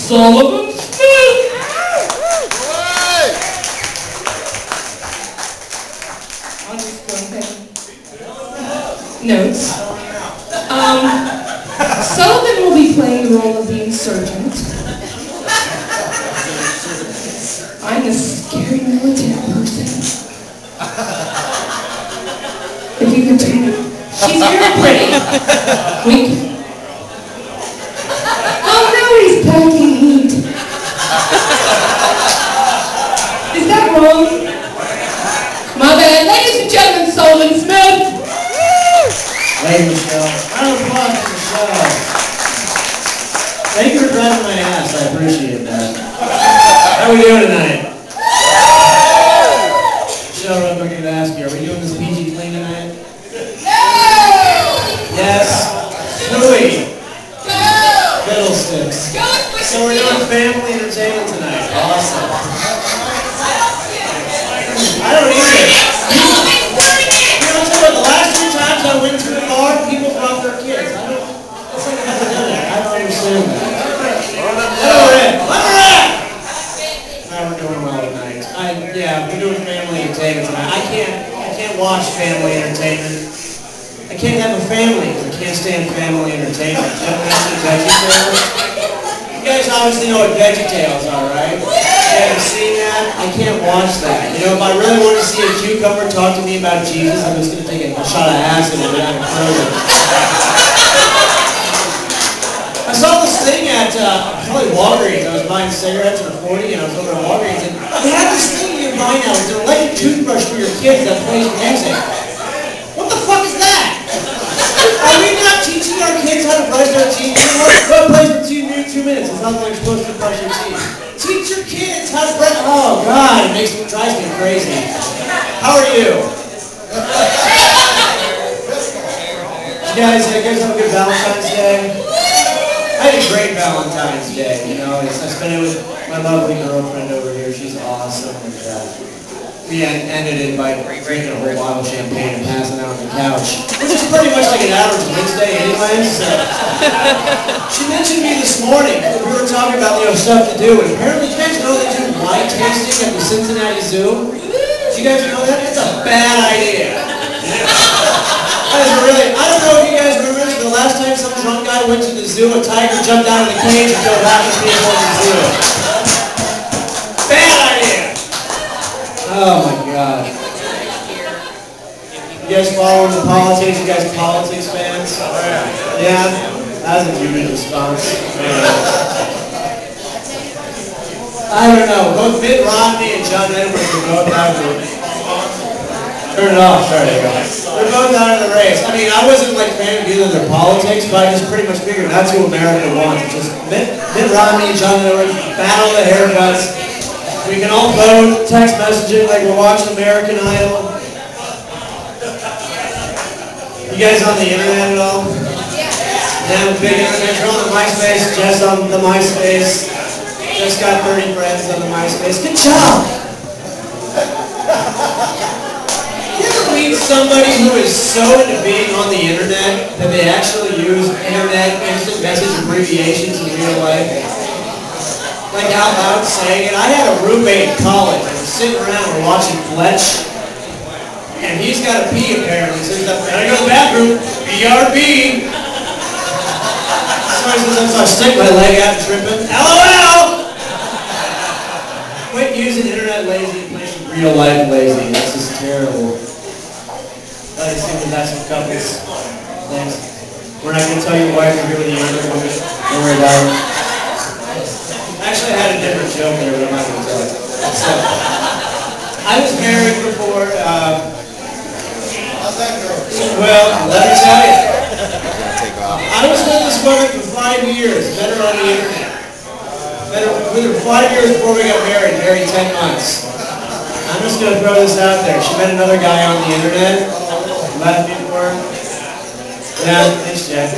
Sullivan Smith. I'll just go ahead. Notes. Sullivan will be playing the role of the insurgent. I'm the scary militant person. If you could turn it. She's very pretty. Wink. Oh no, he's packing heat. Is that wrong? My bad. Ladies and gentlemen, Sullivan Smith. Hey, Michelle. Round of applause for Michelle. Thank you for driving my ass. I appreciate that. How are we doing tonight? Michelle, real quick, I'm going to ask you, are we doing this PG clean tonight? Yes. Louie. Fiddlesticks. So we're doing family entertainment tonight. Awesome. I don't either. You know what? The last 2 times I went to the bar, people brought their kids. I don't understand that. We're doing well tonight. Yeah, we're doing family entertainment tonight. I can't watch family entertainment. I can't have a family because I can't stand family entertainment. You ever mention VeggieTales? You guys obviously know what VeggieTales are, right? You haven't seen that? I can't watch that. You know, if I really want to see a cucumber talk to me about Jesus, I'm just going to take a shot of acid and I'm frozen. I saw this thing at probably Walgreens. I was buying cigarettes for 40 and I was over at Walgreens and they have this thing you can buy now. It's an electric toothbrush for your kids that plays music. What the fuck is that? Are we not teaching our kids how to brush their teeth? What plays for 2 minutes? It's not like you're supposed to brush your teeth. Teach your kids how to brush. Oh God, it drives me crazy. How are you? You guys have a good Valentine's Day? I had a great Valentine's Day, you know. I spent it with my lovely girlfriend over here. She's awesome. And, we ended it by drinking a whole bottle of champagne and passing out on the couch, which is pretty much like an average Wednesday anyway. So. She mentioned me this morning. We were talking about stuff to do, and apparently you guys know they do wine tasting at the Cincinnati Zoo. Did you guys know that? It's a bad idea. I don't know if you guys remember the last time some drunk guy went to the zoo, a tiger jumped out of the cage and killed half the people in the zoo. Bad idea. Oh my God. You guys following the politics? You guys politics fans? Yeah? That was a human response. I don't know. Both Mitt Romney and John Edwards are both out of the race. Turn it off. Sorry, there you go. They're both out of the race. I mean, I wasn't like a fan of either of their politics, but I just pretty much figured that's who America wants. It's just Mitt Romney and John Edwards battle the haircuts. We can all vote, text messaging like we're watching American Idol. You guys on the internet at all? Yeah, big internet. You're on the MySpace. Jess on the MySpace. Just got 30 friends on the MySpace. Good job! You ever meet somebody who is so into being on the internet that they actually use internet instant message abbreviations in real life? Like out loud saying it. I had a roommate in college. I was sitting around and watching Fletch. And he's got a pee apparently. So he's like, gotta go to the bathroom. BRB. So he says, so I stick my leg out tripping. LOL! Quit using internet lazy in place of real life lazy. This is terrible. I think that's some couples. Thanks. We're not going to tell your wife you're here with the younger woman. Don't worry about it. Actually, I had a different joke there, but I'm not going to tell it. So, I was married before. How's that girl? Well, let me tell you. I was with this woman for 5 years. Met her on the internet. Met her with her 5 years before we got married. Married 10 months. I'm just going to throw this out there. She met another guy on the internet. Left me for her. Yeah, thanks, Jack.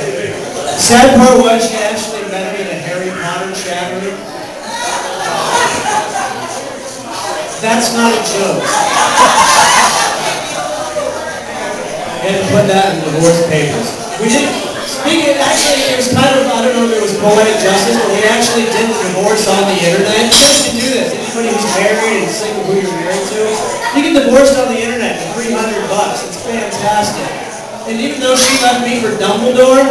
Sad part was she actually met me in a Harry Potter chat room. That's not a joke. You had to put that in the divorce papers. We didn't speak it. Actually, it was kind of, I don't know if it was poetic justice, but we actually did the divorce on the internet. You guys can do this. Anybody who's married and single who you're married to, you get divorced on the internet for $300. It's fantastic. And even though she left me for Dumbledore, I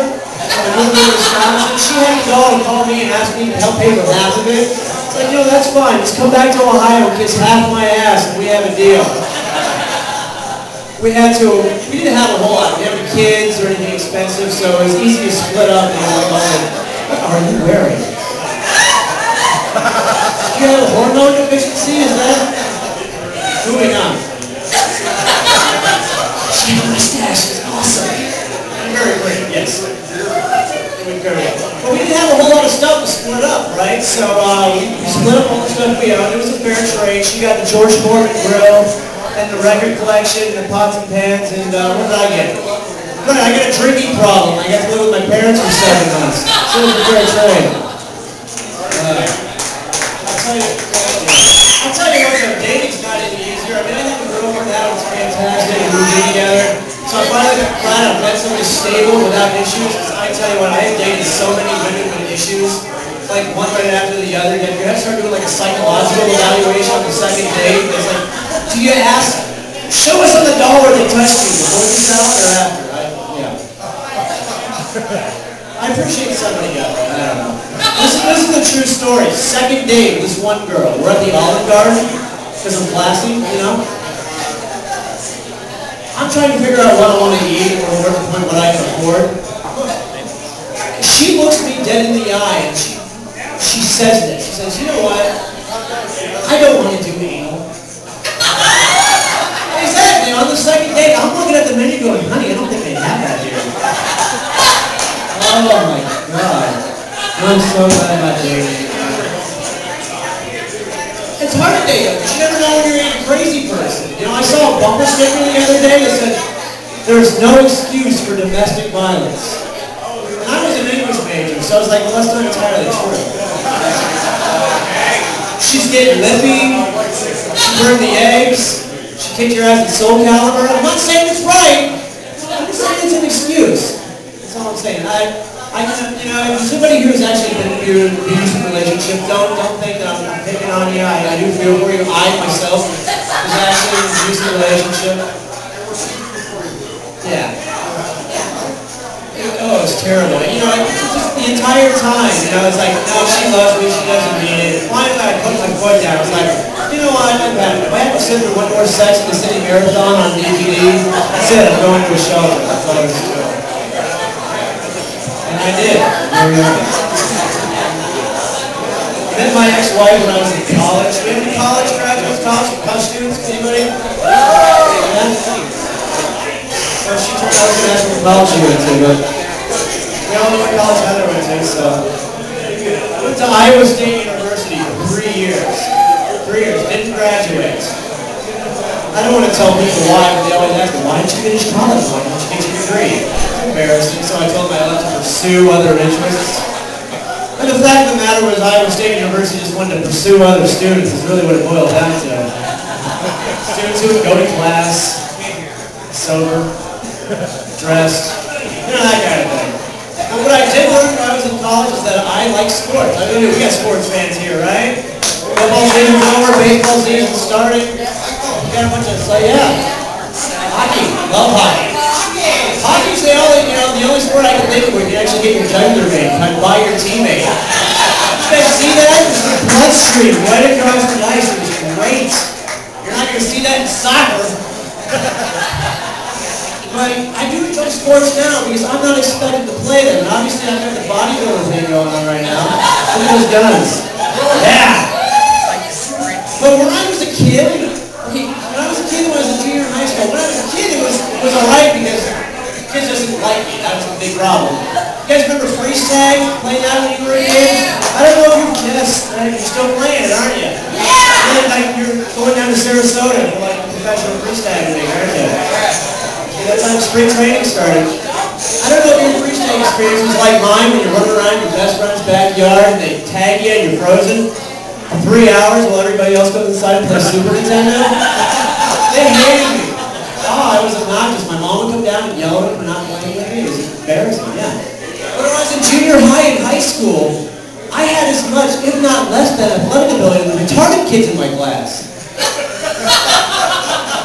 moved to Wisconsin, she had to go and call me and ask me to help pay for half of it. It's like, you know, that's fine. Just come back to Ohio and kiss half my ass and we have a deal. We didn't have a whole lot. We didn't have kids or anything expensive, so it was easy to split up. And like, what are you wearing? Do you have a hormone deficiency? Is that? Moving on. She had a mustache. It's awesome. Very great, yes. But we didn't have a whole lot of stuff to split up, right? So we split up all the stuff we owned. It was a fair trade. She got the George Foreman grill and the record collection and the pots and pans. And what did I get? Right, I got a drinking problem. I got to live with my parents for 7 months. So it was a fair trade. I'll tell you what, though, dating's not any easier. I mean, I have a girlfriend now. It's fantastic. And we're getting together. So I finally got glad I've met somebody stable without issues. I tell you what, I have dated so many women with issues, like one right after the other. You have to start doing like a psychological evaluation on the second date. It's like, do you ask, show us on the dollar they touched you before you sell it or after? I appreciate somebody got that. I don't know. This is a true story. Second date with this one girl. We're at the Olive Garden because I'm classy, you know. I'm trying to figure out what I want to eat or what I can afford. She looks me dead in the eye and she says this. She says, you know what? I don't want to do anal. Exactly. On the second date, I'm looking at the menu going, honey, I don't think they have that here. Oh my God. I'm so glad I'm not dating. It's hard to date them. You never know when you're a crazy person. You know, I saw a bumper sticker the other day that said, there's no excuse for domestic violence. And I was an English major, so I was like, well, that's not entirely true. She's getting lippy. She burned the eggs. She kicked your ass at Soul Calibur. I'm not saying it's right. I'm just saying it's an excuse. That's all I'm saying. You know, if somebody who's actually been in an abusive relationship, don't think that I'm picking on you. I do feel for you. I myself was actually in an abusive relationship. Yeah. Oh, it's terrible. You know, just the entire time, you know, it's like, no, she loves me, she doesn't mean it. Finally, I put my foot down. I was like, you know what, if I have to sit through one more Sex in the City marathon on DVD, that's it, I'm going to a shelter. That's all there is to it. And I did. I met my ex-wife when I was in college. Do you have any college graduates, college students? Anybody? Yeah? So she turned out to ask what college she went to, but we all know what college Heather went to, so. I went to Iowa State University for 3 years. 3 years, didn't graduate. I don't want to tell people why, but they always ask me, why didn't you finish college? Why didn't you get your degree? Embarrassing, so I told them I left to pursue other interests. And the fact of the matter was Iowa State University just wanted to pursue other students is really what it boiled down to. Students who would go to class, sober, dressed, you know, that kind of thing. But what I did learn when I was in college is that I like sports. I mean, we got sports fans here, right? Football season's over, baseball season's starting. We got a bunch of, so yeah. Hockey, love hockey. Hockey's the only sport I can think of where you can actually get your jugular vein cut by your teammate. You guys see that? It's the bloodstream right across the ice. It was great. You're not going to see that in soccer. But I do enjoy sports now because I'm not expected to play them. And obviously I've got the bodybuilder thing going on right now. Look at those guns. Yeah. But when I was a kid, when I was a junior in high school, when I was a kid it was alright because kids just didn't like me. That was the big problem. You guys remember freeze tag? Playing that when you were a kid? I don't know if you're still playing it, aren't you? Yeah! And then, like, you're going down to Sarasota for like a professional freeze tag thing, aren't you? And that's how spring training started. I don't know if your freeze tag experience was like mine when you're running around your best friend's backyard and they tag you and you're frozen for 3 hours while everybody else goes inside and plays Super Nintendo. They hated me. Oh, I was obnoxious. My mom would come down and yell at me for not playing with me. It was embarrassing, yeah. But when I was in in junior high and high school, I had as much, if not less than athletic ability than the retarded kids in my class.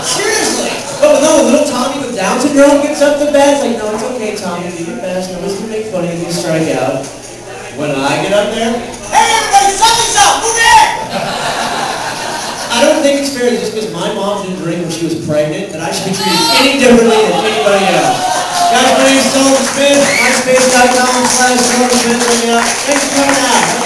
Seriously. But no, little Tommy with Down syndrome gets up to bat. It's like, no, it's okay, Tommy. Do your best. Nobody's going to make fun of you. You strike out. When I get up there, hey, everybody, something's up. Move here. I don't think it's fair that just because my mom didn't drink when she was pregnant that I should be treated any differently than anybody else. Guys, my name's Sullivan. MySpace.com/Sullivan. Thanks for coming out.